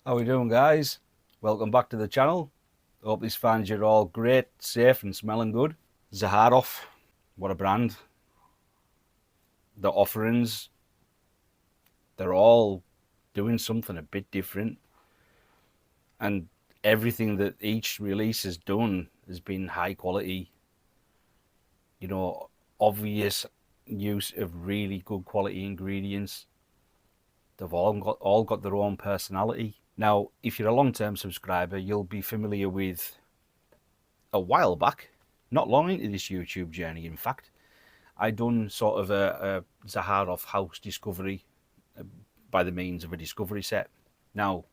How we doing, guys? Welcome back to the channel. Hope this finds you all great, safe and smelling good. Zaharoff, what a brand. The offerings, they're all doing something a bit different, and everything that each release has done has been high quality, you know, obvious use of really good quality ingredients. They've all got their own personality. Now, if you're a long-term subscriber, you'll be familiar with, a while back, not long into this YouTube journey, in fact, I done sort of a Zaharoff house discovery by the means of a discovery set. Now,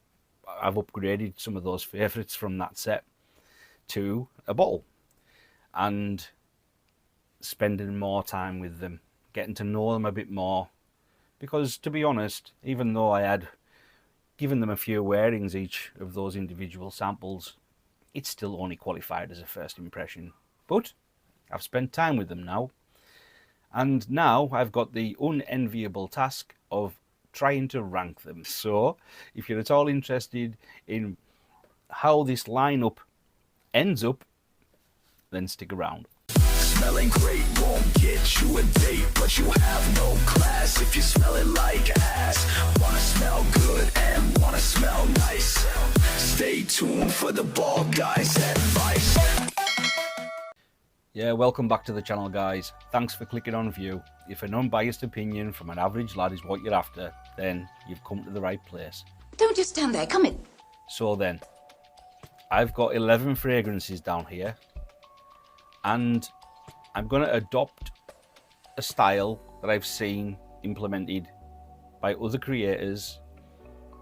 I've upgraded some of those favourites from that set to a bottle, and spending more time with them, getting to know them a bit more, because to be honest, even though I had given them a few wearings each of those individual samples, it's still only qualified as a first impression. But I've spent time with them now, and now I've got the unenviable task of trying to rank them. So if you're at all interested in how this lineup ends up, then stick around. Smelling great won't get you a date, but you have no class if you smell it like ass. Wanna smell good and wanna smell nice. Stay tuned for the bald guy's advice. Yeah, welcome back to the channel, guys. Thanks for clicking on view. If an unbiased opinion from an average lad is what you're after, then you've come to the right place. Don't just stand there, come in. So then, I've got 11 fragrances down here, and I'm going to adopt a style that I've seen implemented by other creators,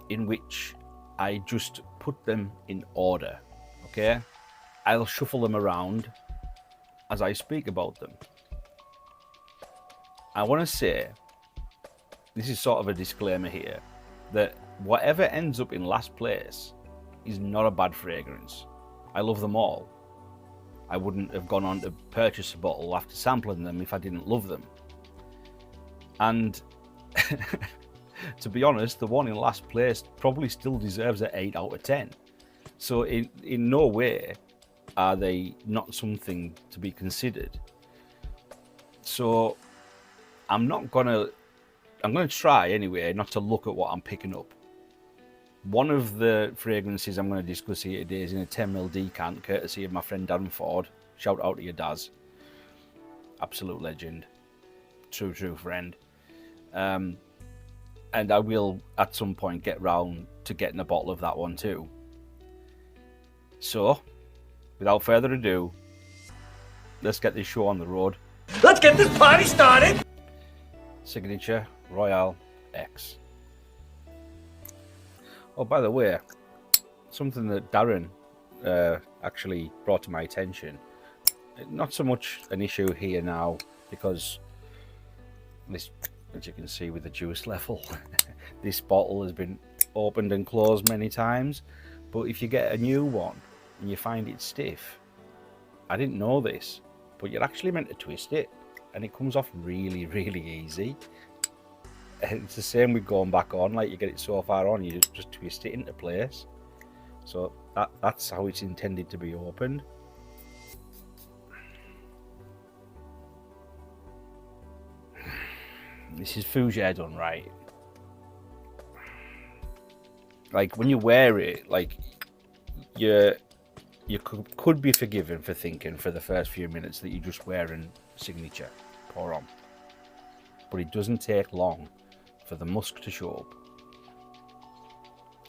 in which I just put them in order, okay? I'll shuffle them around as I speak about them. I want to say, this is sort of a disclaimer here, that whatever ends up in last place is not a bad fragrance. I love them all. I wouldn't have gone on to purchase a bottle after sampling them if I didn't love them. And to be honest, the one in last place probably still deserves an 8 out of 10. So in no way are they not something to be considered. So I'm gonna try anyway not to look at what I'm picking up. One of the fragrances I'm going to discuss here today is in a 10ml decant, courtesy of my friend Darren Ford. Shout out to your Daz. Absolute legend. True friend. And I will at some point get round to getting a bottle of that one too. So, without further ado, let's get this show on the road. Let's get this party started! Signature Royale X. Oh, by the way, something that Darren actually brought to my attention. Not so much an issue here now, because this, as you can see with the juice level, this bottle has been opened and closed many times. But if you get a new one and you find it stiff, I didn't know this, but you're actually meant to twist it, and it comes off really easy. It's the same with going back on, like you get it so far on, you just twist it into place. So that's how it's intended to be opened. This is fougere done right. Like when you wear it, like you could be forgiven for thinking for the first few minutes that you're just wearing signature pour on, but it doesn't take long for the musk to show up.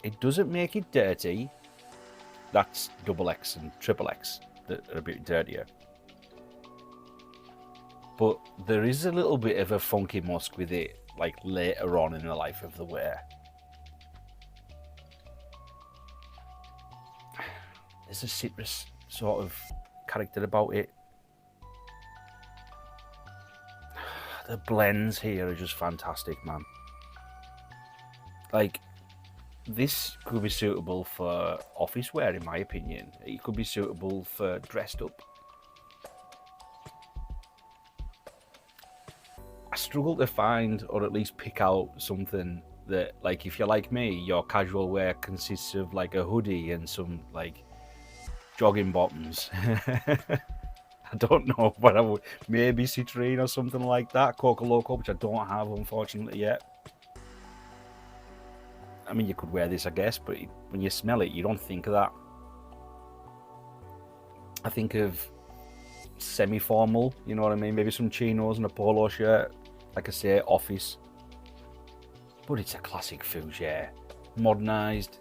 It doesn't make it dirty. That's XX and XXX that are a bit dirtier. But there is a little bit of a funky musk with it, like later on in the life of the wear. There's a citrus sort of character about it. The blends here are just fantastic, man. Like, this could be suitable for office wear, in my opinion. It could be suitable for dressed up. I struggle to find, or at least pick out, something that, like, if you're like me, your casual wear consists of like a hoodie and some like jogging bottoms. I don't know, but I would maybe Citrine or something like that, Coca Loco, which I don't have unfortunately yet. I mean, you could wear this, I guess, but when you smell it, you don't think of that. I think of semi-formal, you know what I mean? Maybe some chinos and a polo shirt, like I say, office. But it's a classic fougere, modernised.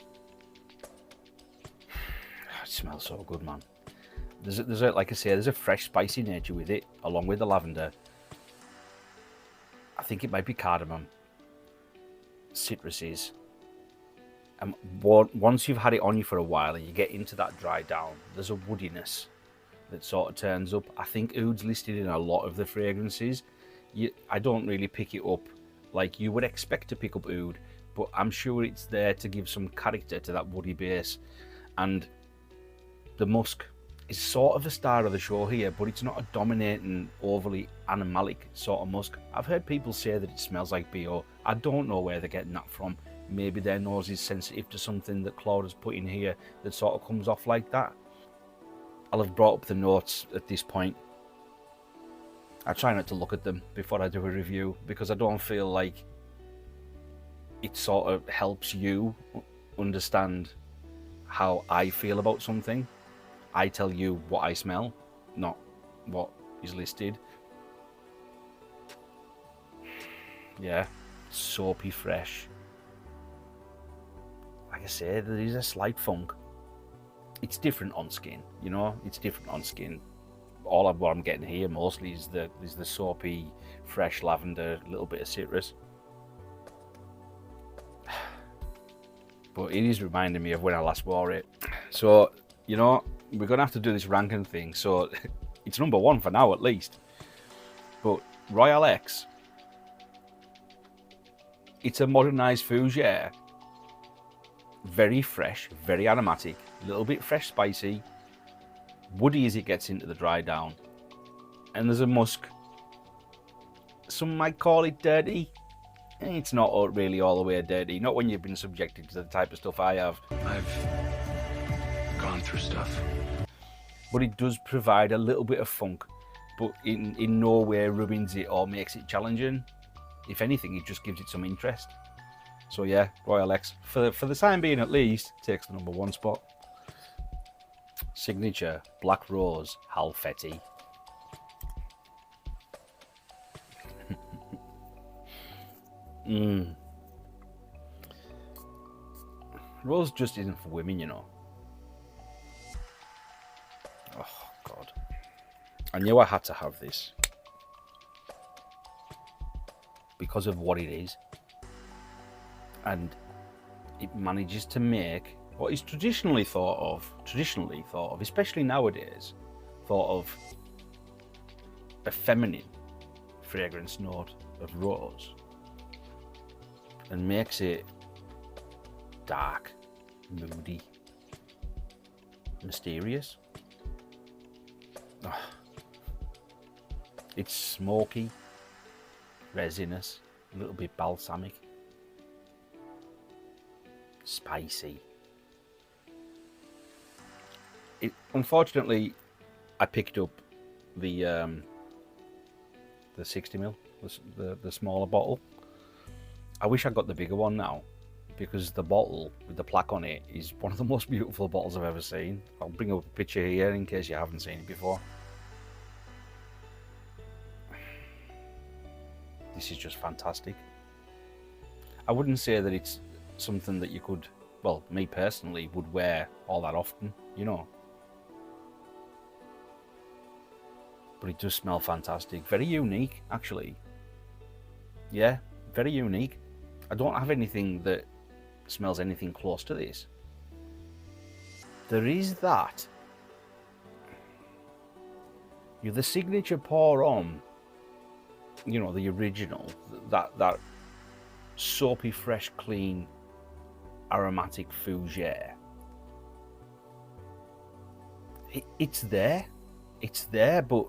It smells so good, man. There's a, like I say, there's a fresh, spicy nature with it, along with the lavender. I think it might be cardamom, citruses. And once you've had it on you for a while and you get into that dry down, there's a woodiness that sort of turns up. I think oud's listed in a lot of the fragrances. I don't really pick it up like you would expect to pick up oud, but I'm sure it's there to give some character to that woody base. And the musk is sort of a star of the show here, but it's not a dominating, overly animalic sort of musk. I've heard people say that it smells like BO. I don't know where they're getting that from. Maybe their nose is sensitive to something that Claude has put in here that sort of comes off like that. I'll have brought up the notes at this point. I try not to look at them before I do a review, because I don't feel like it sort of helps you understand how I feel about something. I tell you what I smell, not what is listed. Yeah, soapy fresh. Like I say, there is a slight funk. It's different on skin, you know, it's different on skin. All of what I'm getting here mostly is the soapy, fresh lavender, a little bit of citrus. But it is reminding me of when I last wore it. So, you know, we're going to have to do this ranking thing. So, it's number one for now at least. But Royale X, it's a modernised fougere. Very fresh, very aromatic, a little bit fresh spicy, woody as it gets into the dry down. And there's a musk. Some might call it dirty. It's not really all the way dirty, not when you've been subjected to the type of stuff I have. I've gone through stuff. But it does provide a little bit of funk, but in no way ruins it or makes it challenging. If anything, it just gives it some interest. So yeah, Royale X, for the time being at least, takes the number one spot. Signature Black Rose Halfeti. Rose just isn't for women, you know. Oh God, I knew I had to have this because of what it is. And it manages to make what is traditionally thought of, especially nowadays, thought of a feminine fragrance note of rose, and makes it dark, moody, mysterious. Oh. It's smoky, resinous, a little bit balsamic, spicy. Unfortunately, I picked up the 60ml, the smaller bottle. I wish I got the bigger one now, because the bottle with the plaque on it is one of the most beautiful bottles I've ever seen. I'll bring up a picture here in case you haven't seen it before. This is just fantastic. I wouldn't say that it's something that you could, well, me personally, would wear all that often, you know. But it does smell fantastic. Very unique, actually. Yeah, very unique. I don't have anything that smells anything close to this. There is that. You're the signature Aurum, you know, the original, that soapy, fresh, clean, aromatic fougere. It's there, but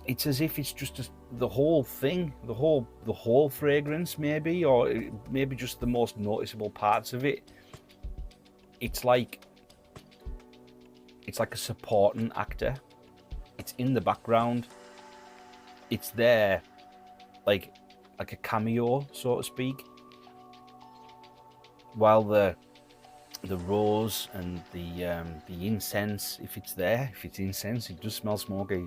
it's as if it's just the whole thing, the whole fragrance, maybe, or maybe just the most noticeable parts of it. It's like a supporting actor. It's in the background. It's there, like a cameo, so to speak. While the rose and the incense, if it's there, if it's incense, it does smell smoky.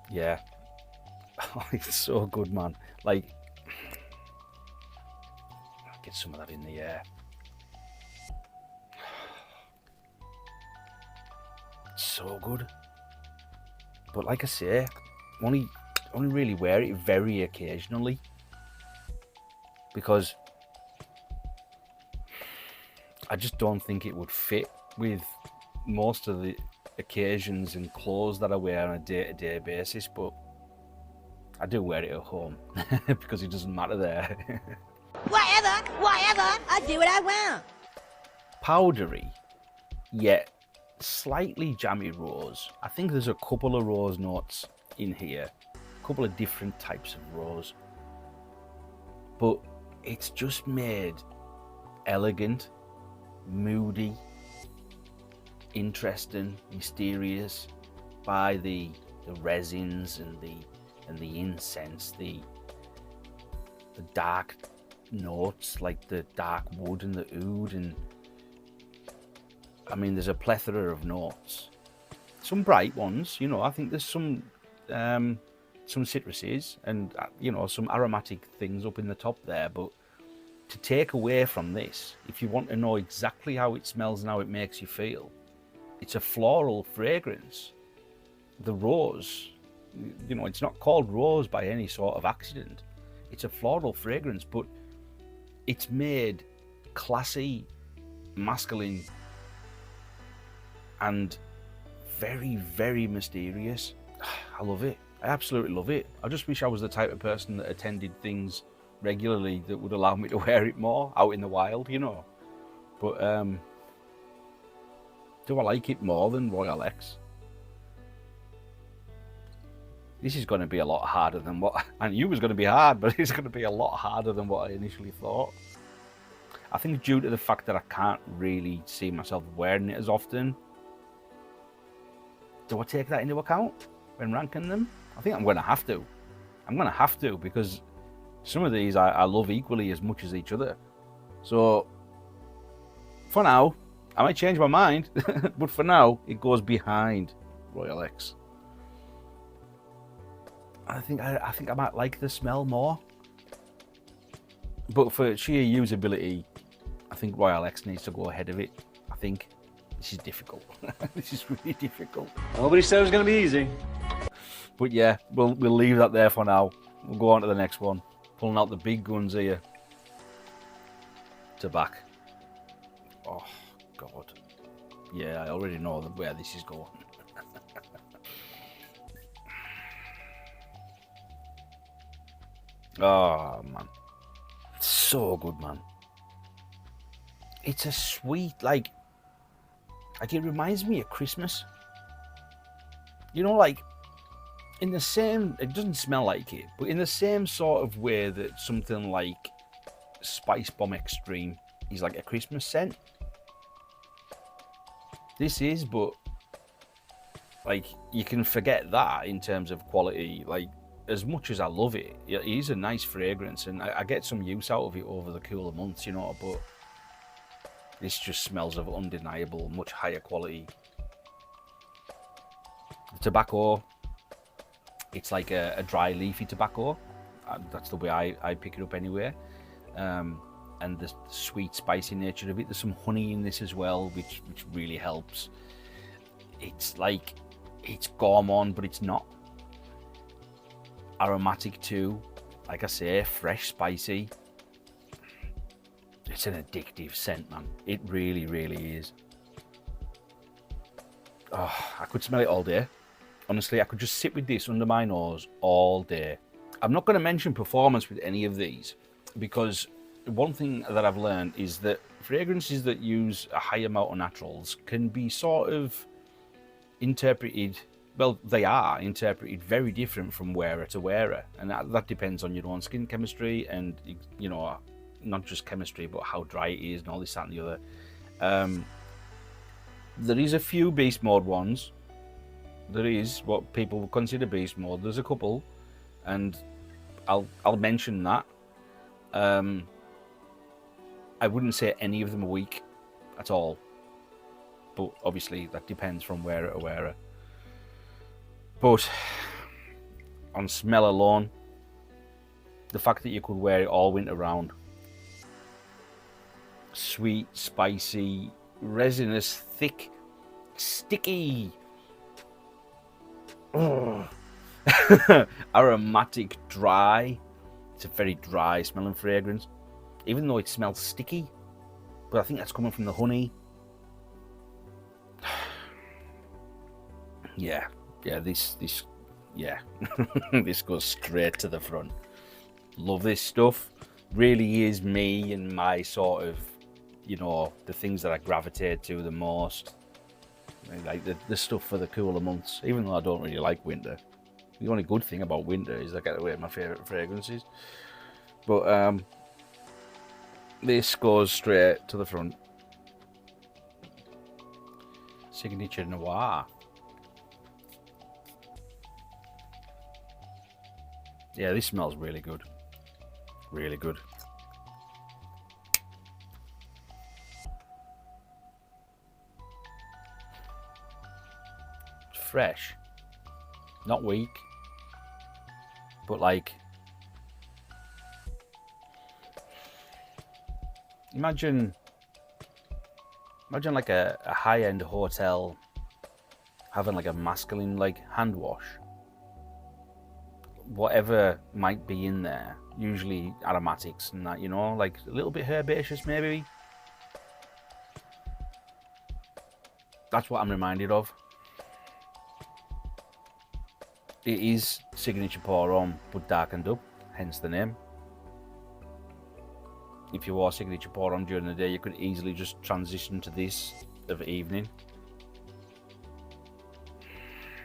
Yeah. Oh, it's so good, man. Like, get some of that in the air. So good. But like I say, only really wear it very occasionally, because I just don't think it would fit with most of the occasions and clothes that I wear on a day-to-day basis. But I do wear it at home because it doesn't matter there. Whatever, I do what I want. Powdery, yet slightly jammy rose. I think there's a couple of rose notes in here, a couple of different types of rose, but it's just made elegant, moody, interesting, mysterious by the resins and the incense, the dark notes like the dark wood and the oud, and I mean there's a plethora of notes. Some bright ones, you know. I think there's some citruses and some aromatic things up in the top there, but to take away from this, if you want to know exactly how it smells and how it makes you feel, it's a floral fragrance. The rose, it's not called rose by any sort of accident. It's a floral fragrance, but it's made classy, masculine, and very, very mysterious. I love it. I absolutely love it. I just wish I was the type of person that attended things regularly that would allow me to wear it more out in the wild, But do I like it more than Royale X? This is going to be a lot harder than what I knew was going to be hard, but it's going to be a lot harder than what I initially thought. I think due to the fact that I can't really see myself wearing it as often. Do I take that into account when ranking them? I think I'm going to have to. I'm going to have to, because some of these I love equally as much as each other. So for now, I might change my mind, but for now, it goes behind Royale X. I think I might like the smell more, but for sheer usability, I think Royale X needs to go ahead of it. I think this is difficult. This is really difficult. Nobody said it was going to be easy. But yeah, we'll leave that there for now. We'll go on to the next one. Pulling out the big guns here. Tabac. Oh God. Yeah, I already know where this is going. Oh man, so good, man. It's a sweet, like it reminds me of Christmas. Like in the same, it doesn't smell like it, but in the same sort of way that something like Spice Bomb Extreme is like a Christmas scent. This is, but like you can forget that in terms of quality. Like, as much as I love it, it is a nice fragrance, and I get some use out of it over the cooler months, but this just smells of undeniable, much higher quality. The tobacco, it's like a dry leafy tobacco. That's the way I pick it up anyway. And the sweet spicy nature of it. There's some honey in this as well, which really helps. It's like, it's gourmand, but it's not. Aromatic too, like I say, fresh, spicy. It's an addictive scent, man. It really, really is. Oh, I could smell it all day. Honestly, I could just sit with this under my nose all day. I'm not going to mention performance with any of these, because one thing that I've learned is that fragrances that use a high amount of naturals can be sort of interpreted well, they are interpreted very different from wearer to wearer, and that depends on your own skin chemistry and, you know, not just chemistry, but how dry it is and all this, that, and the other. There is a few beast mode ones. There is what people would consider beast mode. There's a couple, and I'll mention that. I wouldn't say any of them are weak at all, but obviously that depends from wearer to wearer. But on smell alone, the fact that you could wear it all winter round, sweet, spicy, resinous, thick, sticky, aromatic, dry. It's a very dry smelling fragrance, even though it smells sticky, but I think that's coming from the honey. Yeah, this yeah. This goes straight to the front. Love this stuff. Really is me and my sort of, you know, the things that I gravitate to the most. Like the stuff for the cooler months, even though I don't really like winter. The only good thing about winter is I get away with my favourite fragrances. But this goes straight to the front. Signature Noir. Yeah, this smells really good. Really good. Fresh, not weak, but like, imagine like a high-end hotel having like a masculine like hand wash. Whatever might be in there, usually aromatics and that, you know, like a little bit herbaceous maybe. That's what I'm reminded of. It is signature Aurum, but darkened up, hence the name. If you wore signature Aurum during the day, you could easily just transition to this of evening.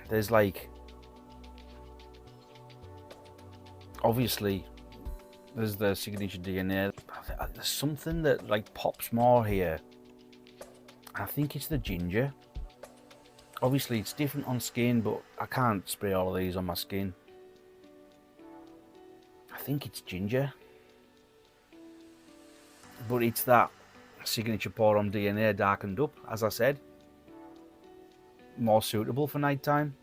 There's like, obviously, there's the signature DNA. There's something that like pops more here. I think it's the ginger. Obviously, it's different on skin, but I can't spray all of these on my skin. I think it's ginger. But it's that signature Aurum DNA darkened up, as I said. More suitable for nighttime.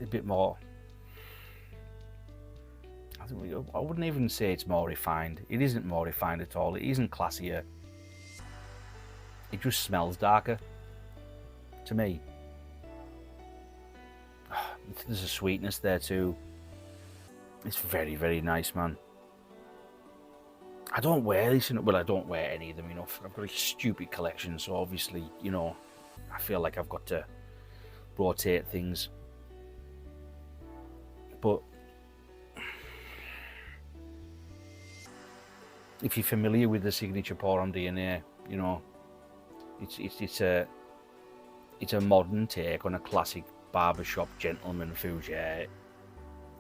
A bit more. I wouldn't even say it's more refined. It isn't more refined at all. It isn't classier. It just smells darker. To me, there's a sweetness there too. It's very, very nice, man. I don't wear this, well, I don't wear any of them enough. I've got a stupid collection, so obviously, you know, I feel like I've got to rotate things. But if you're familiar with the signature Aurum DNA, you know, it's a modern take on a classic barbershop gentleman fougere.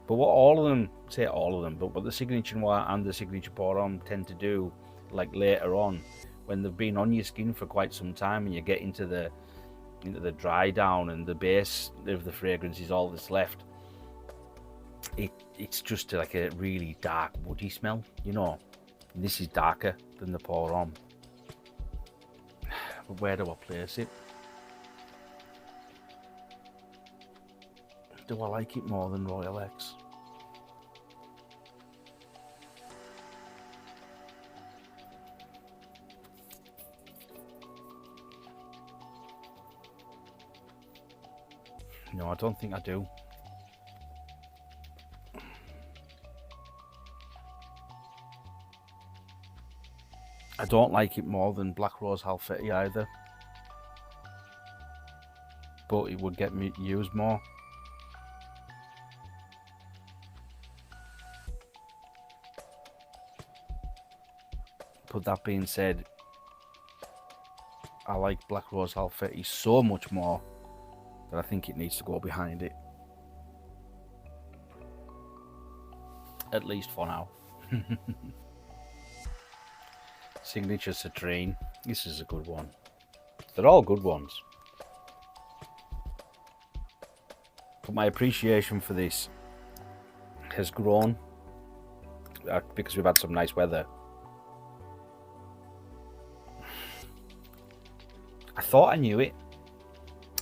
But what all of them, say all of them, but what the signature Noir and the signature Aurum tend to do, like later on, when they've been on your skin for quite some time and you get into the dry down and the base of the fragrance is all that's left, it's just like a really dark woody smell, you know. And this is darker than the Aurum. But where do I place it? Do I like it more than Royale X? No, I don't think I do. I don't like it more than Black Rose Halfeti either. But it would get me used more. But that being said, I like Black Rose Halfeti so much more but I think it needs to go behind it. At least for now. Signature Citrine. This is a good one. They're all good ones. But my appreciation for this has grown because we've had some nice weather. I thought I knew it.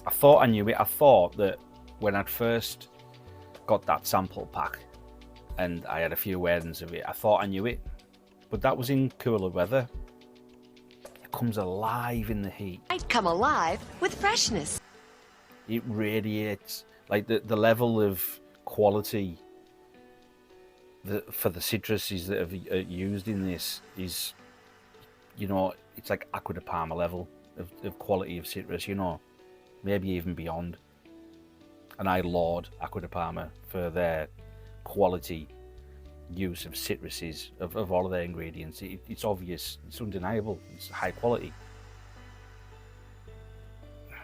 I thought that when I'd first got that sample pack and I had a few wearings of it, I thought I knew it. But that was in cooler weather. It comes alive in the heat. Might come alive with freshness. It radiates. Like the level of quality for the citruses that are used in this is, you know, it's like Acqua di Parma level of quality of citrus, you know, maybe even beyond. And I laud Acqua di Parma for their quality use of citruses, of all of their ingredients. It's obvious, it's undeniable, it's high quality.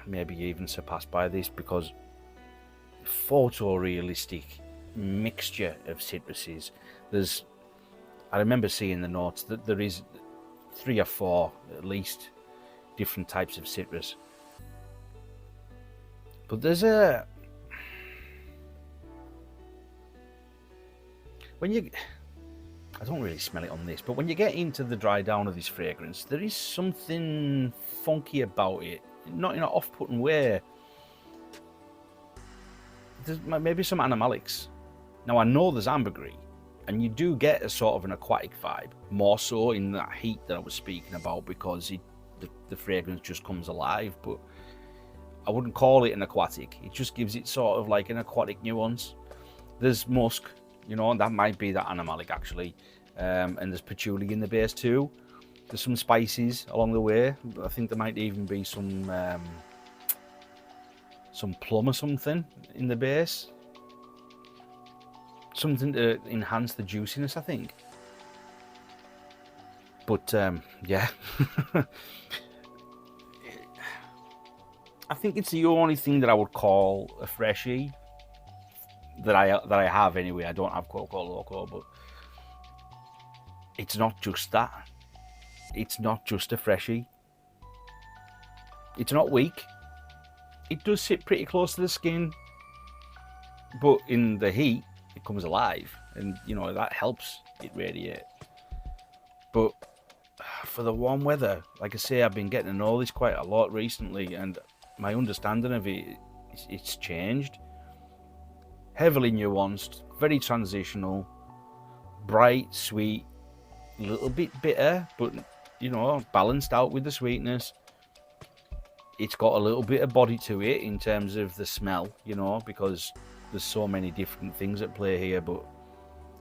Maybe even surpassed by this because photorealistic mixture of citruses. I remember seeing the notes that there is 3 or 4 at least different types of citrus. But there's I don't really smell it on this, but when you get into the dry down of this fragrance, there is something funky about it. Not in an off-putting way. There's maybe some animalics. Now I know there's ambergris, and you do get a sort of an aquatic vibe, more so in that heat that I was speaking about, because the fragrance just comes alive. But I wouldn't call it an aquatic. It just gives it sort of like an aquatic nuance. There's musk, you know, and that might be that animalic actually, and there's patchouli in the base too. There's some spices along the way. I think there might even be some plum or something in the base. Something to enhance the juiciness, I think. But yeah, I think it's the only thing that I would call a freshie that I have anyway. I don't have Coco Loco, but it's not just that. It's not just a freshie. It's not weak. It does sit pretty close to the skin, but in the heat, it comes alive, and you know that helps it radiate. But for the warm weather, like I say, I've been getting to know this quite a lot recently, and my understanding of it's changed. Heavily nuanced, very transitional, bright, sweet, a little bit bitter, but you know, balanced out with the sweetness. It's got a little bit of body to it in terms of the smell, you know, because there's so many different things at play here, but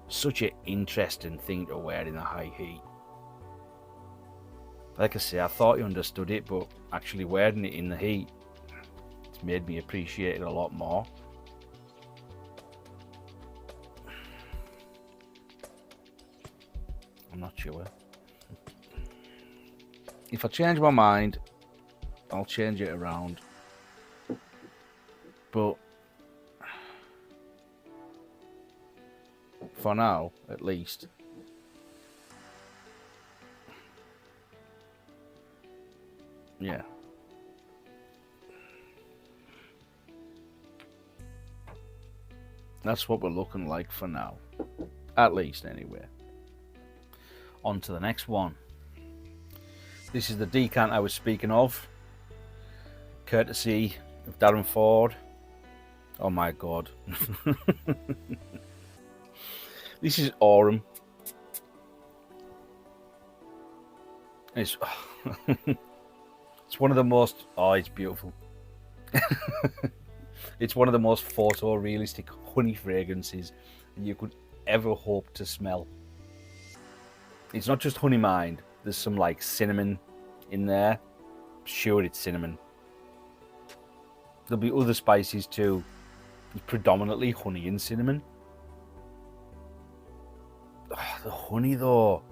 such an interesting thing to wear in a high heat. Like I say, I thought you understood it, but actually wearing it in the heat, it's made me appreciate it a lot more. I'm not sure. If I change my mind, I'll change it around. But for now, at least, yeah. That's what we're looking like for now. At least, anyway. On to the next one. This is the decant I was speaking of, courtesy of Darren Ford. Oh my god. This is Aurum. It's it's one of the most, oh, it's beautiful. It's one of the most photorealistic honey fragrances you could ever hope to smell. It's not just honey mind. There's some like cinnamon in there. I'm sure it's cinnamon. There'll be other spices too. It's predominantly honey and cinnamon. Oh, the honey though.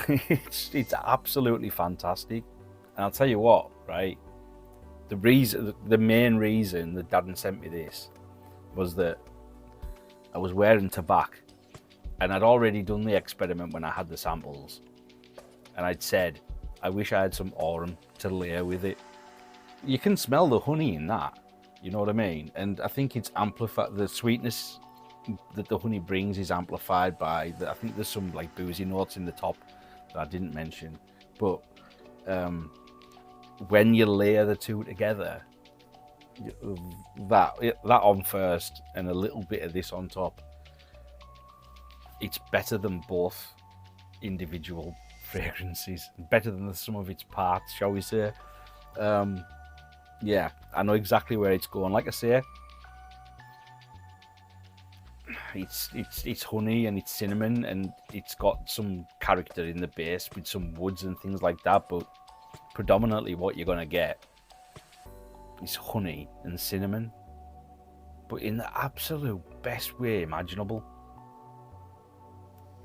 it's absolutely fantastic. And I'll tell you what, right? the main reason that Dad sent me this was that I was wearing Tabac, and I'd already done the experiment when I had the samples, and I'd said, I wish I had some Aurum to layer with it. You can smell the honey in that, you know what I mean? And I think it's amplified, the sweetness that the honey brings is amplified by, I think there's some like boozy notes in the top that I didn't mention, but when you layer the two together, that on first and a little bit of this on top, it's better than both individual fragrances, better than the sum of its parts, shall we say. Yeah, I know exactly where it's going. Like I say, it's honey and it's cinnamon, and it's got some character in the base with some woods and things like that, but predominantly what you're gonna get is honey and cinnamon, but in the absolute best way imaginable.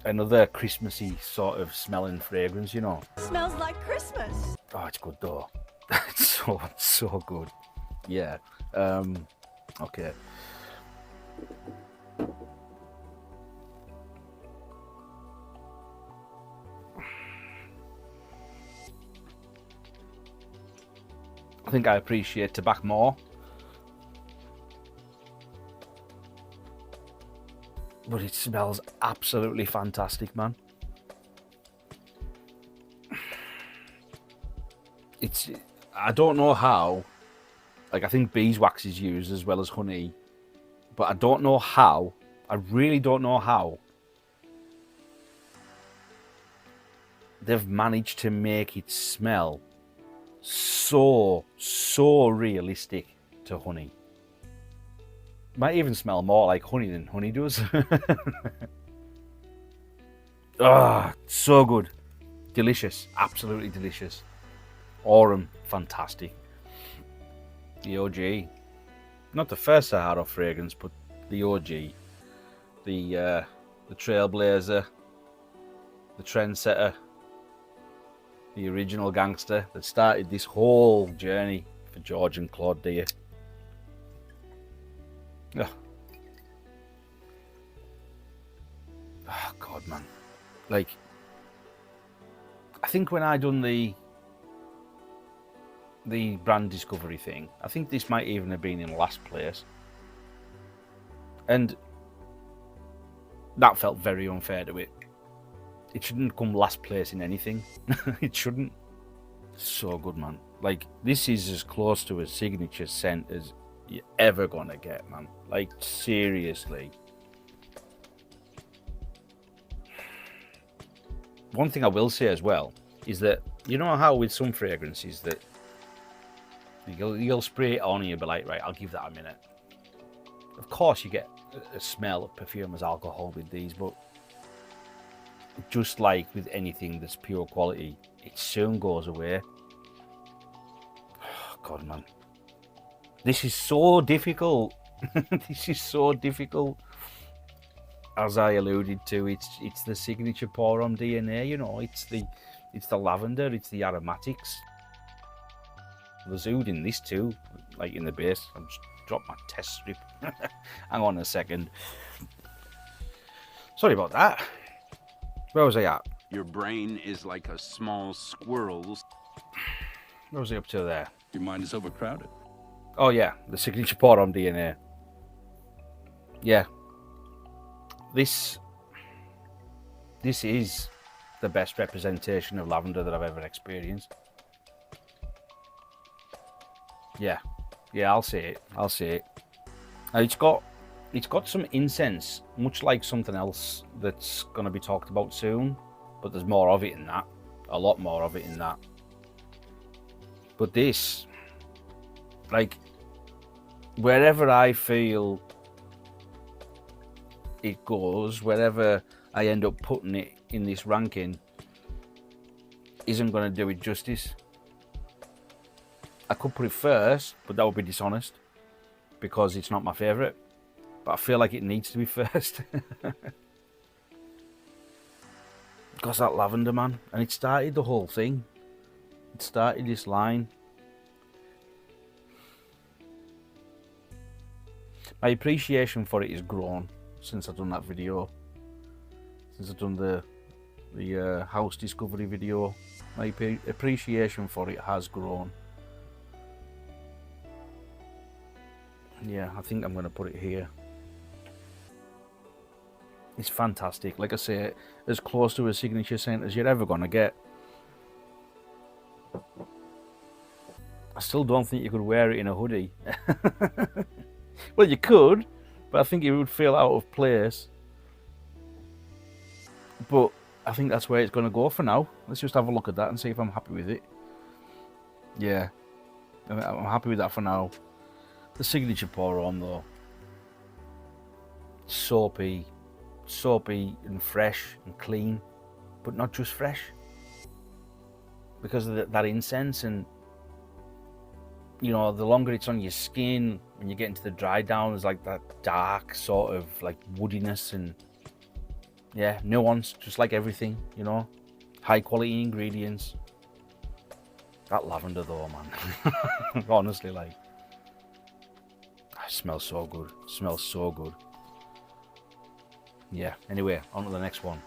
Another Christmassy sort of smelling fragrance, you know. Smells like Christmas. Oh, it's good though. It's so good. Yeah. Okay. I think I appreciate Tabac more, but it smells absolutely fantastic, man. I don't know how, like, I think beeswax is used as well as honey, but I don't know how, I really don't know how they've managed to make it smell so realistic to honey. Might even smell more like honey than honey does. Ah, so good. Delicious. Absolutely delicious. Aurum, fantastic. The OG. Not the first Zaharoff fragrance, but the OG. The trailblazer. The trendsetter. The original gangster that started this whole journey for George and Claude Deer. Oh. Oh God, man. Like, I think when I done the brand discovery thing, I think this might even have been in last place, and that felt very unfair to it. It shouldn't come last place in anything. It shouldn't. So good, man. Like, this is as close to a signature scent as you're ever gonna get, man. Like, seriously. One thing I will say as well is that, you know how with some fragrances that you'll spray it on and you'll be like, right, I'll give that a minute. Of course you get a smell of perfume as alcohol with these, but just like with anything that's pure quality, it soon goes away. Oh, God, man. This is so difficult. This is so difficult. As I alluded to, it's the signature Aurum DNA, you know, it's the lavender, it's the aromatics. There's oud in this too, like in the base. I've just dropped my test strip. Hang on a second. Sorry about that. Where was I at? Your brain is like a small squirrel's. What was I up to there? Your mind is overcrowded. Oh yeah, the signature Aurum DNA. Yeah. This is the best representation of lavender that I've ever experienced. Yeah, I'll say it. I'll say it. Now it's got some incense, much like something else that's going to be talked about soon, but there's more of it in that. A lot more of it in that. But this, like, wherever I feel it goes, wherever I end up putting it in this ranking, isn't going to do it justice. I could put it first, but that would be dishonest because it's not my favourite. But I feel like it needs to be first. Because that lavender, man. And it started the whole thing. It started this line. My appreciation for it has grown since I've done that video. Since I've done the house discovery video, my appreciation for it has grown. Yeah, I think I'm going to put it here. It's fantastic. Like I say, as close to a signature scent as you're ever going to get. I still don't think you could wear it in a hoodie. Well, you could, but I think it would feel out of place. But I think that's where it's going to go for now. Let's just have a look at that and see if I'm happy with it. Yeah, I'm happy with that for now. The signature pour on though, soapy and fresh and clean, but not just fresh, because of that incense. And you know, the longer it's on your skin, when you get into the dry down, there's like that dark sort of like woodiness and yeah, nuance, just like everything, you know, high quality ingredients. That lavender though, man, honestly, like, it smells so good. It smells so good. Yeah, anyway, on to the next one.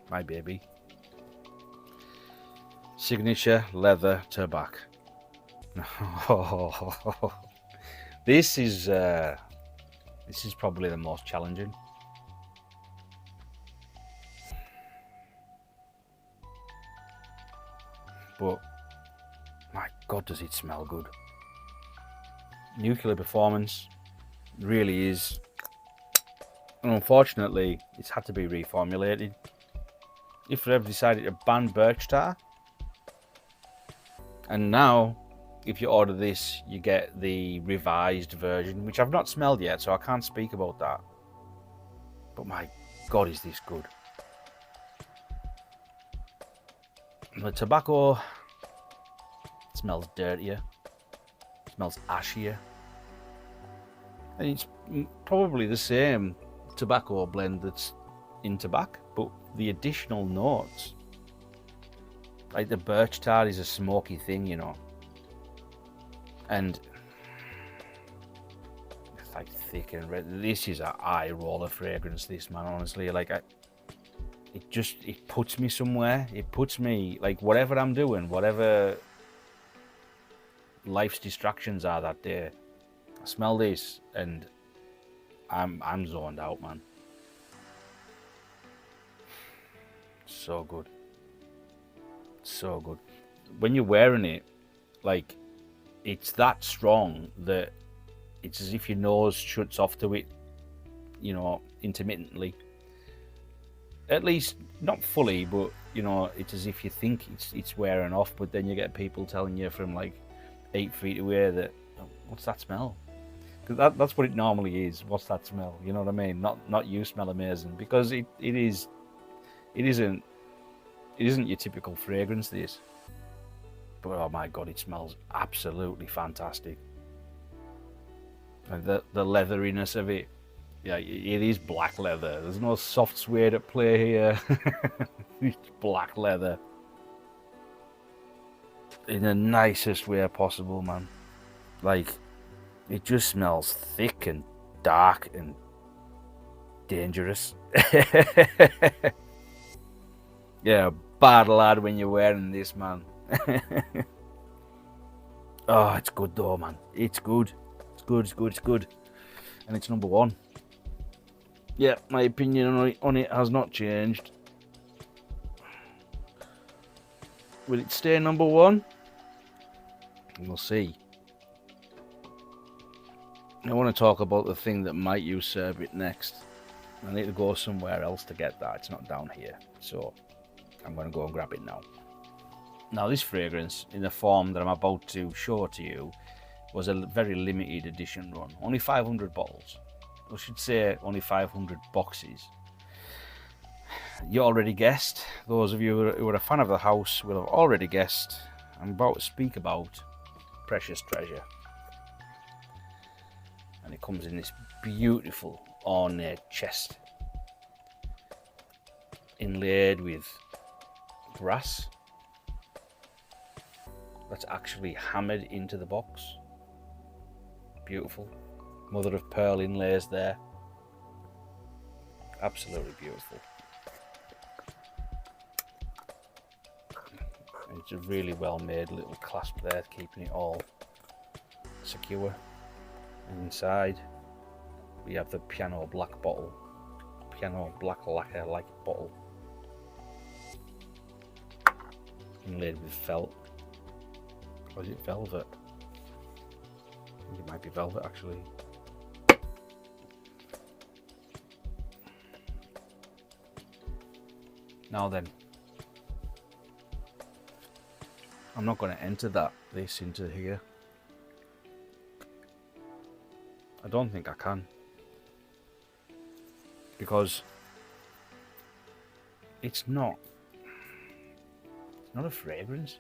My baby. Signature leather Tabac. This is probably the most challenging. But my God, does it smell good. Nuclear performance really is, and unfortunately it's had to be reformulated. If they ever decided to ban birch tar, and now if you order this you get the revised version, which I've not smelled yet, so I can't speak about that, but my God, is this good. The tobacco smells dirtier, smells ashier, and it's probably the same tobacco blend that's in Tabac, but the additional notes, like the birch tar is a smoky thing, you know, and it's like thick and red. This is an eye roller fragrance, this, man, honestly. Like, it puts me somewhere. It puts me, like, whatever I'm doing, whatever life's distractions are that day, I smell this and I'm zoned out, man. So good. So good. When you're wearing it, like, it's that strong that it's as if your nose shuts off to it, you know, intermittently. At least not fully, but you know, it's as if you think it's wearing off, but then you get people telling you from like 8 feet away that, oh, what's that smell? Because that's what it normally is. What's that smell? You know what I mean? Not you smell amazing, because it isn't your typical fragrance, this. But oh my God, it smells absolutely fantastic. And the leatheriness of it, yeah, it is black leather. There's no soft suede at play here. It's black leather in the nicest way possible, man. Like, it just smells thick and dark and dangerous. Yeah, bad lad when you're wearing this, man. Oh, it's good though, man. It's good. It's good, it's good, it's good. And it's number one. Yeah, my opinion on it has not changed. Will it stay number one? We'll see. I want to talk about the thing that might usurp it next. I need to go somewhere else to get that. It's not down here. So I'm going to go and grab it now. Now, this fragrance, in the form that I'm about to show to you, was a very limited edition run. Only 500 bottles. I should say only 500 boxes. You already guessed. Those of you who are a fan of the house will have already guessed. I'm about to speak about Precious Treasure. And it comes in this beautiful ornate chest, inlaid with brass that's actually hammered into the box. beautiful. Mother of pearl inlays there. Absolutely beautiful. It's a really well made little clasp there, keeping it all secure. And inside we have the piano black bottle, piano black lacquer like bottle, inlaid with felt. Or is it velvet? I think it might be velvet actually. Now then, I'm not going to enter this into here. I don't think I can, because it's not a fragrance.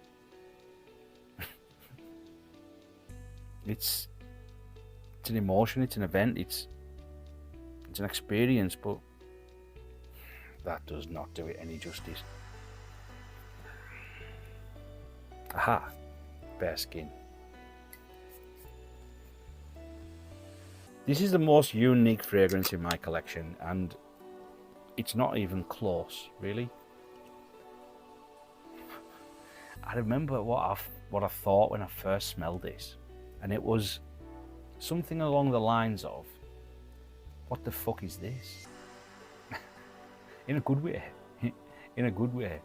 It's an emotion, it's an event, it's an experience, but that does not do it any justice. Aha, bare skin. This is the most unique fragrance in my collection, and it's not even close, really. I remember what I thought when I first smelled this, and it was something along the lines of, what the fuck is this? In a good way. In a good way.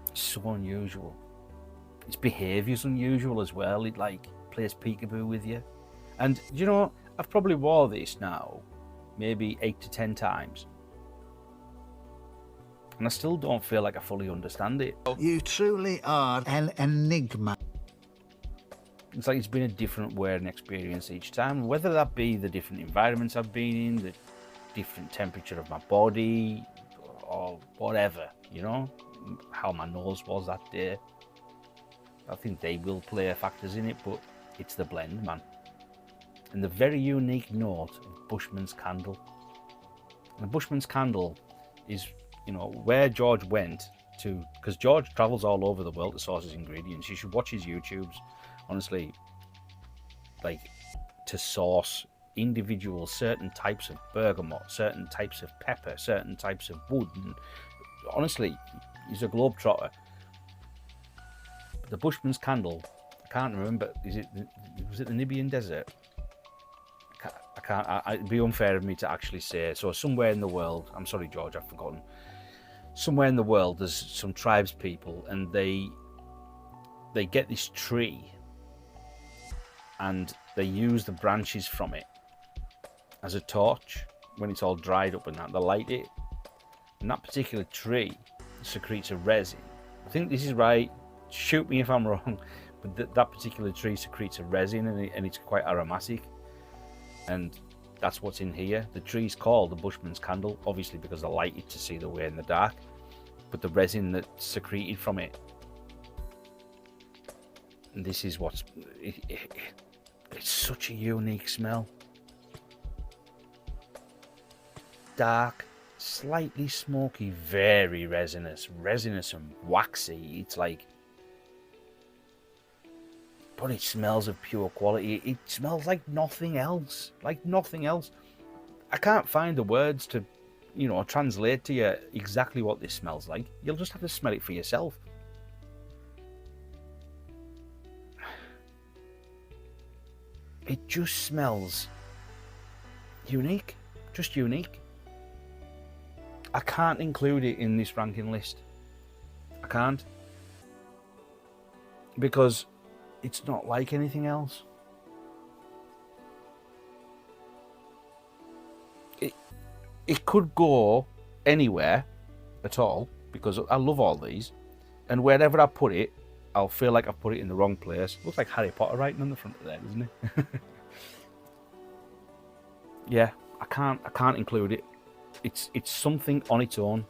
It's so unusual. Its behaviour's unusual as well. It like plays peekaboo with you. And you know, I've probably wore this now maybe 8 to 10 times. And I still don't feel like I fully understand it. You truly are an enigma. It's like it's been a different wearing experience each time, whether that be the different environments I've been in, the different temperature of my body, or whatever, you know, how my nose was that day. I think they will play factors in it, but it's the blend, man. And the very unique note of Bushman's Candle. And the Bushman's Candle is, you know, where George went to, because George travels all over the world to source his ingredients. You should watch his YouTubes. Honestly, like, to source individual certain types of bergamot, certain types of pepper, certain types of wood, and honestly, he's a globetrotter. But the Bushman's Candle, I can't remember, was it the Nubian Desert? It'd be unfair of me to actually say. So somewhere in the world, I'm sorry George, I've forgotten. Somewhere in the world, there's some tribes people, and they get this tree, and they use the branches from it as a torch when it's all dried up, and that they light it. And that particular tree secretes a resin. I think this is right. Shoot me if I'm wrong, but that particular tree secretes a resin, and it's quite aromatic. And that's what's in here. The tree's called the Bushman's Candle, obviously because they light it to see the way in the dark. But the resin that's secreted from it, and this is what's... It's such a unique smell. Dark, slightly smoky, very resinous and waxy. It's like... But it smells of pure quality. It smells like nothing else. Like nothing else. I can't find the words to, you know, translate to you exactly what this smells like. You'll just have to smell it for yourself. It just smells unique. Just unique. I can't include it in this ranking list. I can't. Because it's not like anything else. It could go anywhere at all, because I love all these, and wherever I put it, I'll feel like I've put it in the wrong place. Looks like Harry Potter writing on the front of there, doesn't it? Yeah, I can't include it. It's something on its own.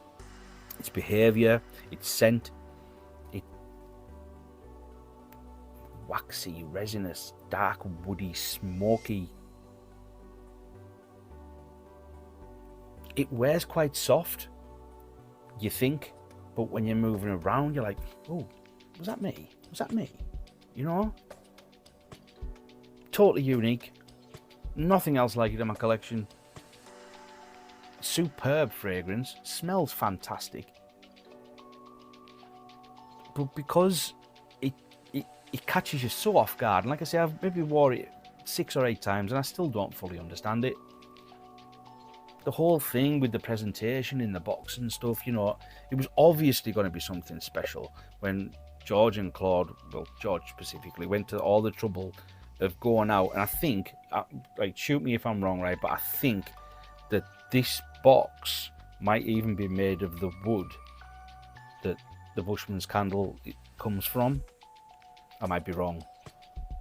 Its behaviour, its scent, waxy, resinous, dark, woody, smoky. It wears quite soft, you think, but when you're moving around, you're like, oh, was that me? Was that me? You know? Totally unique. Nothing else like it in my collection. Superb fragrance. Smells fantastic. But because it catches you so off guard, and like I say, I've maybe wore it 6 or 8 times and I still don't fully understand it. The whole thing with the presentation in the box and stuff, you know, it was obviously going to be something special when George and Claude, well, George specifically, went to all the trouble of going out. And I think, like, shoot me if I'm wrong, right, but I think that this box might even be made of the wood that the Bushman's candle comes from. I might be wrong.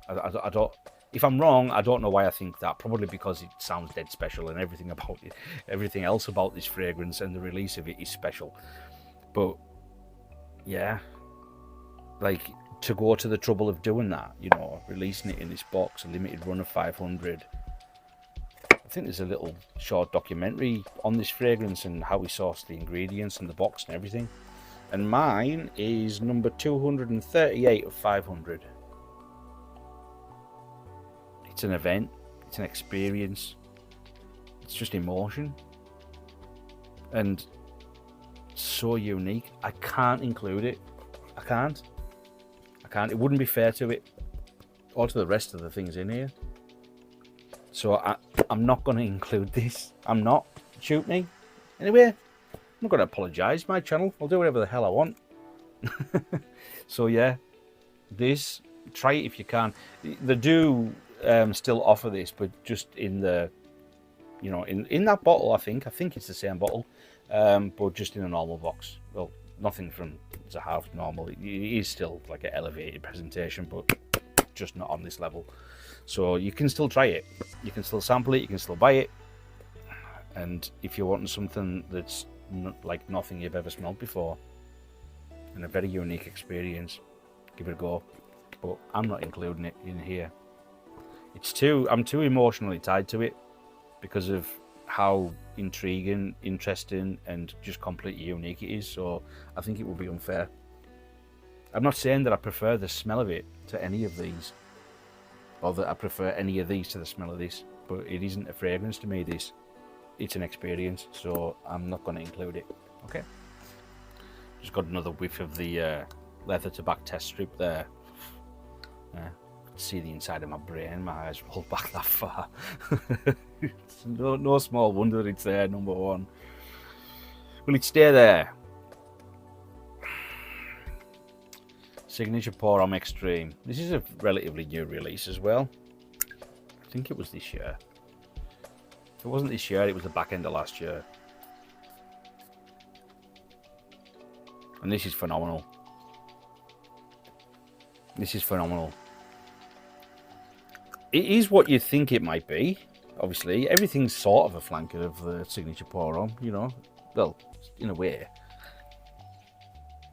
I don't. If I'm wrong, I don't know why I think that. Probably because it sounds dead special, and everything about it, everything else about this fragrance and the release of it is special. But yeah, like, to go to the trouble of doing that, you know, releasing it in this box, a limited run of 500. I think there's a little short documentary on this fragrance and how we sourced the ingredients and the box and everything. And mine is number 238 of 500. It's an event, it's an experience, it's just emotion. And so unique. I can't include it. I can't. It wouldn't be fair to it or to the rest of the things in here. So I'm not going to include this. I'm not. Shoot me. Anyway, I'm not going to apologise. My channel. I'll do whatever the hell I want. So yeah, this, try it if you can. They do still offer this, but just in the, you know, in that bottle. I think it's the same bottle, but just in a normal box. Well, nothing from Zaharoff normal. It is still like an elevated presentation, but just not on this level. So you can still try it. You can still sample it. You can still buy it. And if you're wanting something that's like nothing you've ever smelled before and a very unique experience, give it a go. But I'm not including it in here. I'm too emotionally tied to it because of how intriguing, interesting, and just completely unique it is. So I think it would be unfair. I'm not saying that I prefer the smell of it to any of these, or that I prefer any of these to the smell of this, but it isn't a fragrance to me, this. It's an experience, so I'm not going to include it. Okay. Just got another whiff of the leather tobacco test strip there. See the inside of my brain, my eyes rolled back that far. It's no small wonder it's there, number one. Will it stay there? Signature Aurum Extreme. This is a relatively new release as well. I think it was this year. If it wasn't this year, it was the back end of last year. And this is phenomenal. This is phenomenal. It is what you think it might be. Obviously, everything's sort of a flanker of the Signature Aurum, you know. Well, in a way.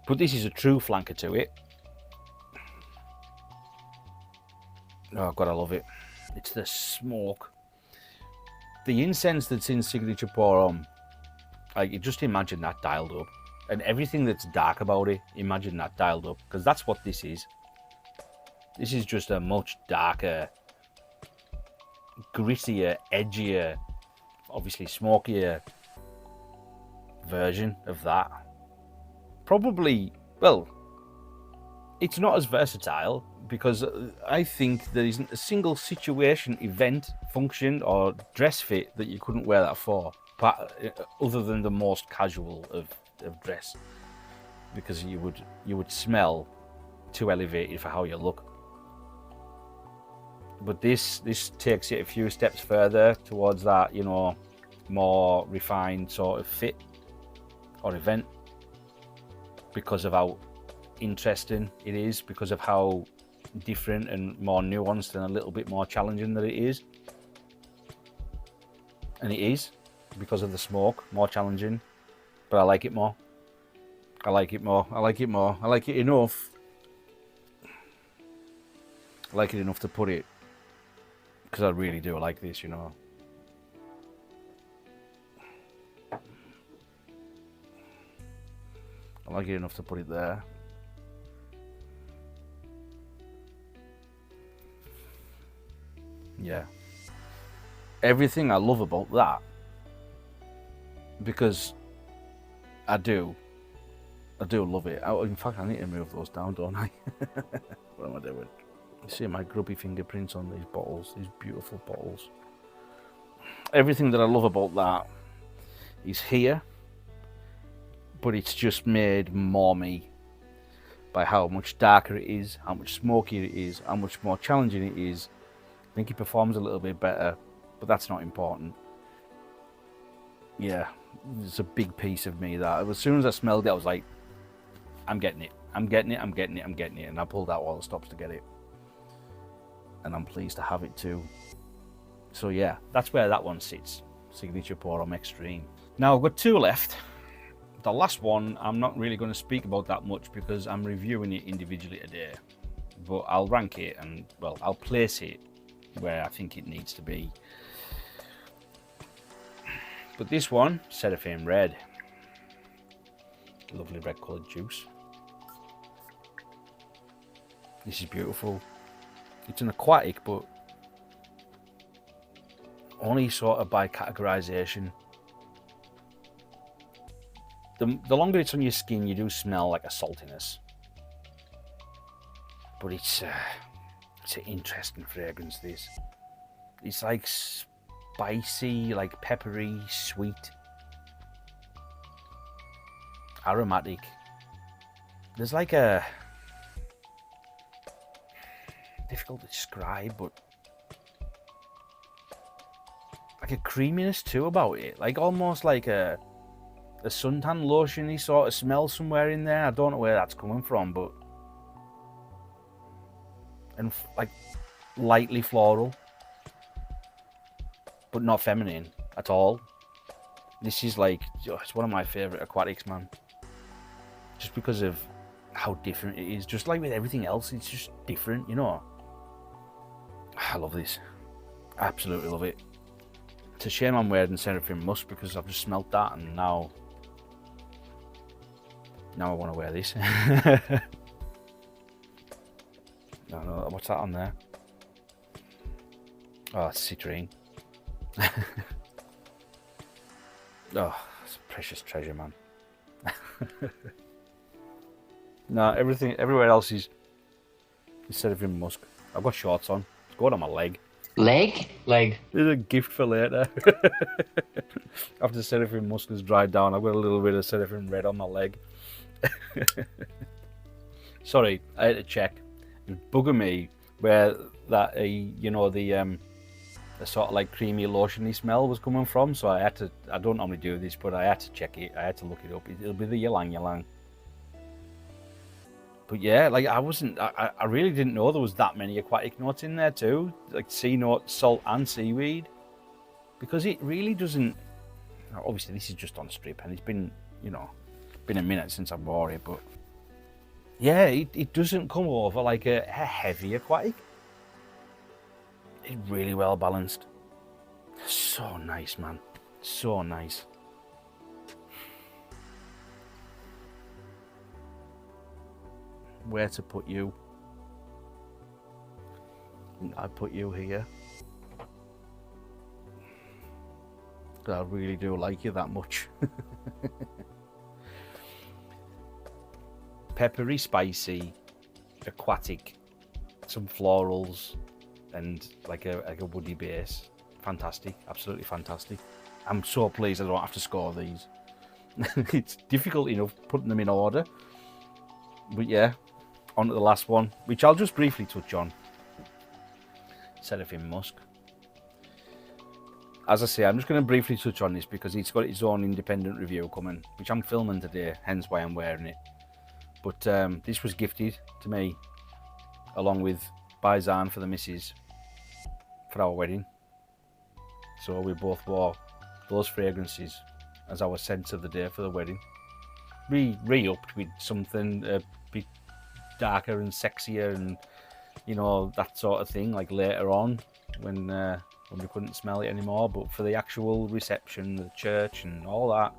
But this is a true flanker to it. Oh God, I love it. It's the smoke. The incense that's in Signature Aurum, like, just imagine that dialed up. And everything that's dark about it, imagine that dialed up. Because that's what this is. This is just a much darker, grittier, edgier, obviously smokier version of that. Probably, well, it's not as versatile because I think there isn't a single situation, event, function or dress fit that you couldn't wear that for, other than the most casual of dress, because you would smell too elevated for how you look. But this takes it a few steps further towards that, you know, more refined sort of fit or event, because of how interesting it is, because of how different and more nuanced and a little bit more challenging that it is. And it is, because of the smoke, more challenging, but I like it more. I like it more. I like it more. I like it enough. I like it enough to put it, because I really do like this, you know. I like it enough to put it there. Yeah. Everything I love about that, because I do love it. In fact, I need to move those down, don't I? What am I doing? You see my grubby fingerprints on these bottles, these beautiful bottles. Everything that I love about that is here, but it's just made more me by how much darker it is, how much smokier it is, how much more challenging it is. I think it performs a little bit better, but that's not important. Yeah, it's a big piece of me that as soon as I smelled it, I was like, I'm getting it, I'm getting it, I'm getting it, I'm getting it. And I pulled out all the stops to get it. And I'm pleased to have it too. So yeah, that's where that one sits. Signature Aurum Extreme. Now I've got two left. The last one, I'm not really going to speak about that much because I'm reviewing it individually today. But I'll rank it and, well, I'll place it where I think it needs to be. But this one, Seraphim Red. Lovely red coloured juice. This is beautiful. It's an aquatic, but only sort of by categorization. The longer it's on your skin, you do smell like a saltiness. But it's an interesting fragrance, this. It's like spicy, like peppery, sweet, aromatic. There's like a... difficult to describe, but like a creaminess too about it. Like almost like a suntan lotiony sort of smell somewhere in there. I don't know where that's coming from, but... and like lightly floral, but not feminine at all. This is like, it's one of my favourite aquatics, man. Just because of how different it is. Just like with everything else, it's just different, you know. I love this. Absolutely love it. It's a shame I'm wearing Seraphim Musk because I've just smelt that and now I want to wear this. No, what's that on there? Oh, it's Citrine. Oh, it's a precious treasure, man. No, everywhere else is Seraphim Musk. I've got shorts on. It's going on my leg. Leg? Leg. There's a gift for later. After Seraphim Musk has dried down, I've got a little bit of Seraphim Red on my leg. Sorry, I had to check. It was bugging me where that, you know, the sort of like creamy lotiony smell was coming from. So I had to, I don't normally do this, but I had to check it. I had to look it up. It'll be the ylang ylang. But yeah, like I really didn't know there was that many aquatic notes in there too. Like sea note, salt and seaweed. Because it really doesn't, obviously this is just on strip and it's been, you know, been a minute since I bought it, but yeah, it doesn't come over like a heavy aquatic. It's really well balanced. So nice, man. So nice. Where to put you? I put you here. I really do like you that much. Peppery, spicy, aquatic, some florals, and like a woody base. Fantastic, absolutely fantastic. I'm so pleased I don't have to score these. It's difficult enough putting them in order. But yeah, on to the last one, which I'll just briefly touch on. Seraphim Musk. As I say, I'm just going to briefly touch on this because it's got its own independent review coming, which I'm filming today, hence why I'm wearing it. But this was gifted to me, along with by Zan for the missus, for our wedding. So we both wore those fragrances as our scents of the day for the wedding. Re-upped with something a bit darker and sexier and, you know, that sort of thing, like later on when we couldn't smell it anymore. But for the actual reception, the church and all that,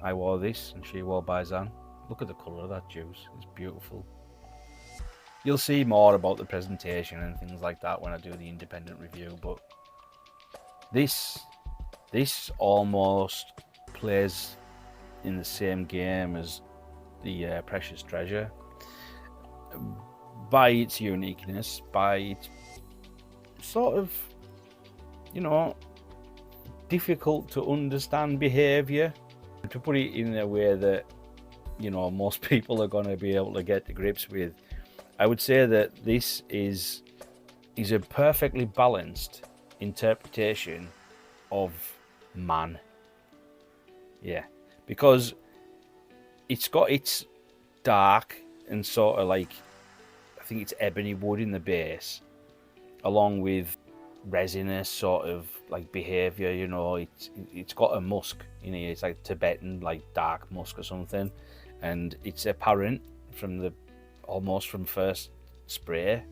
I wore this and she wore Bizan. Look at the colour of that juice. It's beautiful. You'll see more about the presentation and things like that when I do the independent review, but this almost plays in the same game as the Precious Treasure by its uniqueness, by its sort of, you know, difficult to understand behaviour, to put it in a way that, you know, most people are going to be able to get to grips with. I would say that this is a perfectly balanced interpretation of man. Yeah, because it's got its dark and sort of like, I think it's ebony wood in the base, along with resinous sort of like behavior. You know, it's got a musk in here. It's like Tibetan, like dark musk or something, and it's apparent from the almost from first spray,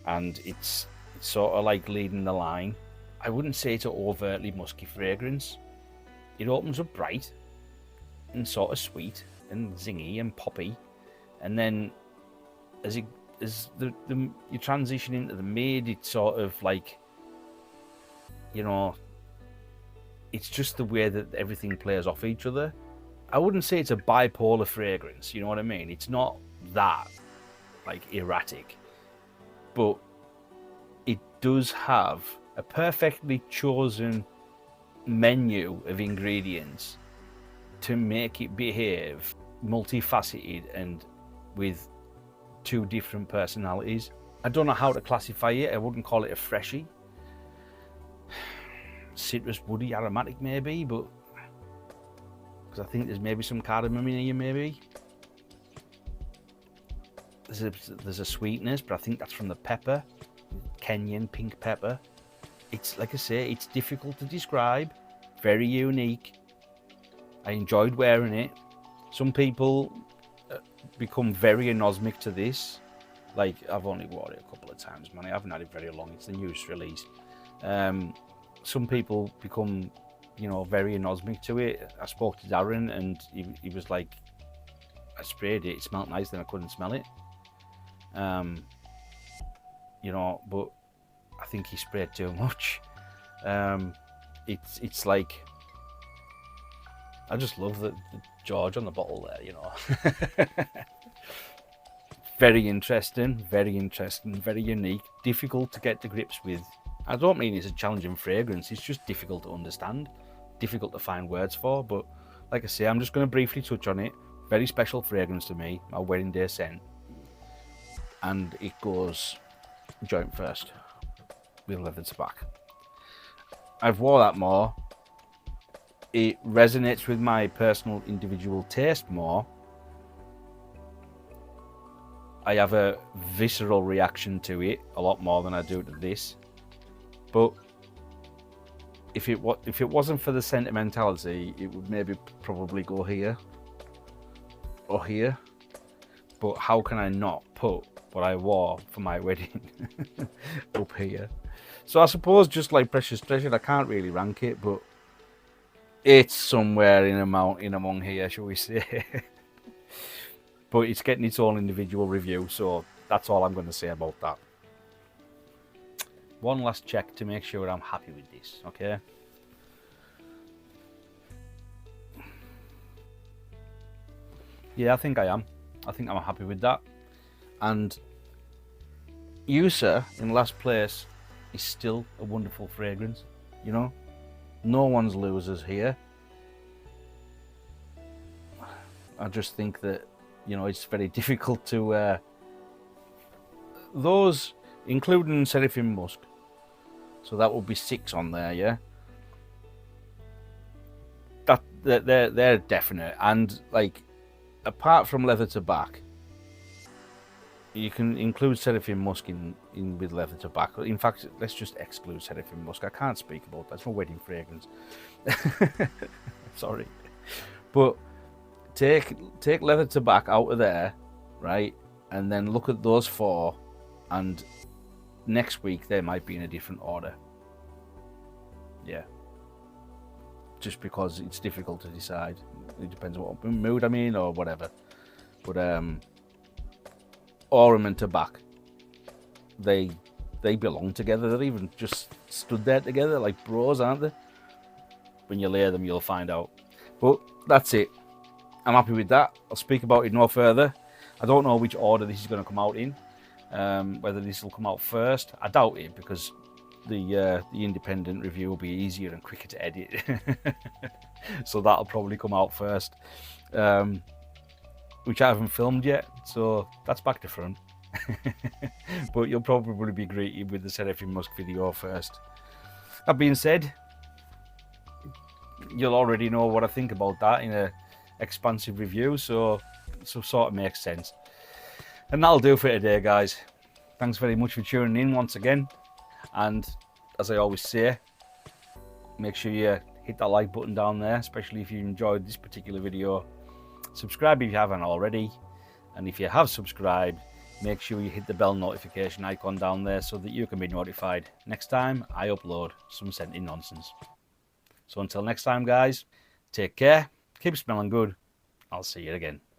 and it's sort of like leading the line. I wouldn't say it's an overtly musky fragrance. It opens up bright and sort of sweet and zingy and poppy, and then as you transition into the mid, it's sort of like, you know, it's just the way that everything plays off each other. I wouldn't say it's a bipolar fragrance, you know what I mean? It's not that like erratic, but it does have a perfectly chosen menu of ingredients to make it behave multifaceted and with two different personalities. I don't know how to classify it. I wouldn't call it a freshie. Citrus, woody, aromatic maybe, but because I think there's maybe some cardamom in here maybe. There's a sweetness, but I think that's from the pepper, Kenyan pink pepper. It's, like I say, it's difficult to describe, very unique. I enjoyed wearing it. Some people become very anosmic to this. Like, I've only worn it a couple of times, man. I haven't had it very long. It's the newest release. Some people become, you know, very anosmic to it. I spoke to Darren and he was like, I sprayed it, it smelled nice, then I couldn't smell it. You know, but I think he sprayed too much. It's like, I just love the George on the bottle there, you know. Very interesting, very unique, difficult to get to grips with. I don't mean it's a challenging fragrance, it's just difficult to understand, difficult to find words for, but like I say, I'm just going to briefly touch on it. Very special fragrance to me, my wedding day scent. And it goes joint first with leather tobacco. I've wore that more. It resonates with my personal individual taste more. I have a visceral reaction to it a lot more than I do to this. But if it wasn't for the sentimentality, it would maybe probably go here or here. But how can I not put what I wore for my wedding up here? So I suppose just like Precious Treasure, I can't really rank it, but it's somewhere in among here, shall we say. But it's getting its own individual review, so that's all I'm going to say about that. One last check to make sure I'm happy with this, okay? Yeah, I think I am. I think I'm happy with that. And Usa in last place is still a wonderful fragrance, you know? No one's losers here. I just think that, you know, it's very difficult to... those, including Seraphim Musk, so that would be 6 on there, yeah? They're definite. And, like, apart from leather tobacco, you can include Seraphim Musk in with leather tobacco. In fact, let's just exclude Seraphim Musk. I can't speak about that. It's my wedding fragrance. Sorry. But take leather tobacco out of there, right? And then look at those 4, and next week they might be in a different order. Yeah. just because it's difficult to decide. It depends on what mood I'm in or whatever. But Aurum and Tabac, they belong together. They're even just stood there together like bros, aren't they? When you layer them, you'll find out. But that's it. I'm happy with that. I'll speak about it no further. I don't know which order this is going to come out in. Whether this will come out first, I doubt it, because the independent review will be easier and quicker to edit. So that'll probably come out first, which I haven't filmed yet, so that's back to front. But you'll probably be greeted with the Seraphim Musk video first. That being said, you'll already know what I think about that in a expansive review, so sort of makes sense. And that'll do for today, guys. Thanks very much for tuning in once again. And as I always say, make sure you hit that like button down there, especially if you enjoyed this particular video. Subscribe if you haven't already. And if you have subscribed, make sure you hit the bell notification icon down there so that you can be notified next time I upload some scented nonsense. So until next time, guys, take care, keep smelling good. I'll see you again.